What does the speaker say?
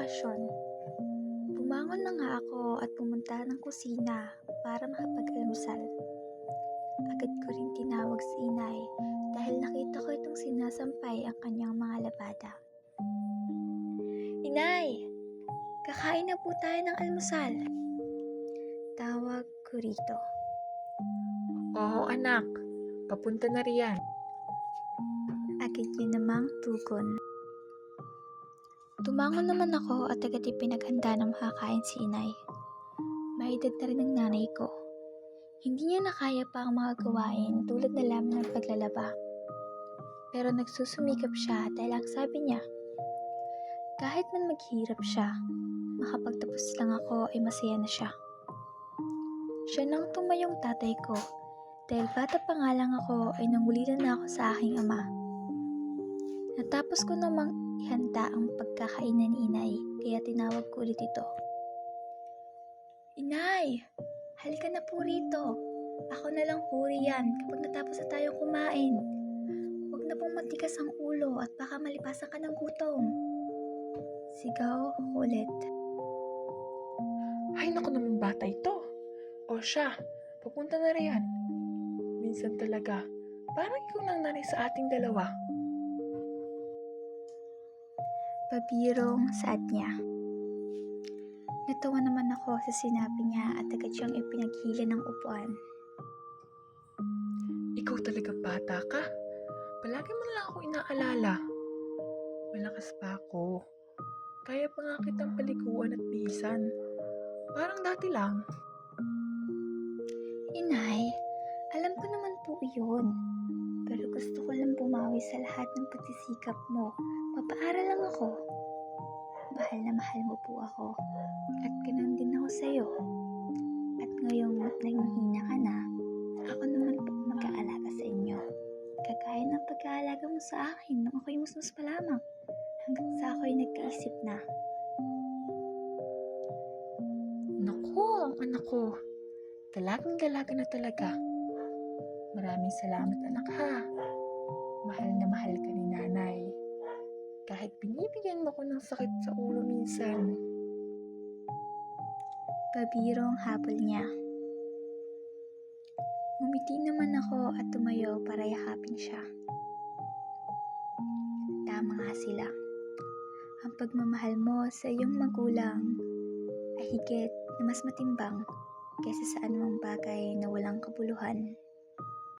bakasyon. Bumangon na nga ako at pumunta ng kusina para makapag-almusal. Agad ko rin tinawag si inay dahil nakita ko itong sinasampay ang kanyang mga labada. Inay! Kakain na po tayo ng almusal. Tawag ko rito. Oo anak, papunta na riyan. Agad niya namang tugon. Tumangon naman ako at agad ipinaghanda ng makakain si inay. May edad na rin ang nanay ko. Hindi niya na kaya pa ang mga gawain tulad na lamang ng paglalaba. Pero nagsusumikap siya dahil ang sabi niya, kahit man maghirap siya, makapagtapos lang ako ay masaya na siya. Siya nang tumayong tatay ko dahil bata pa nga lang ako ay nangulilan na ako sa aking ama. Natapos ko namang ihanda ang pagkakainan ni inay kaya tinawag ko ulit ito. Inay! Halika na po rito. Ako na lang po riyan kapag natapos na tayong kumain. Huwag na pong matigas ang ulo at baka malipasan ka ng gutom. Sigaw ko ulit. Ay naku naman bata ito. O siya, papunta na riyan. Minsan talaga, parang ikaw nang nanay sa ating dalawa. Pabirong saad niya. Natawa naman ako sa sinabi niya at agad siyang ipinaghila ng upuan. Ikaw talaga bata ka. Palagi mo na lang ako inaalala. Malakas pa ako. Kaya pa nga kitang paliguan at bisan. Parang dati lang. Inay, alam ko naman po iyon. Pero gusto ko lang bumawi sa lahat ng pagsisikap mo. Papaaral lang ako. Mahal na mahal mo po ako. At ganun din ako sa'yo. At ngayong nanghihina ka na, ako naman po mag-aalaga sa inyo. Kagaya ng pag-aalaga mo sa akin nung ako'y musmus pa lamang. Hanggang sa ako'y nagkaisip na. Naku, ang anak ko. Dalagang-dalaga na talaga. Maraming salamat anak ha. Mahal na mahal ka ni nanay. Kahit binibigyan mo ko ng sakit sa ulo minsan. Pabirong habol niya. Ngumiti naman ako at tumayo para yakapin siya. Tama nga sila. Ang pagmamahal mo sa iyong magulang ay higit na mas matimbang kaysa sa anumang bagay na walang kabuluhan.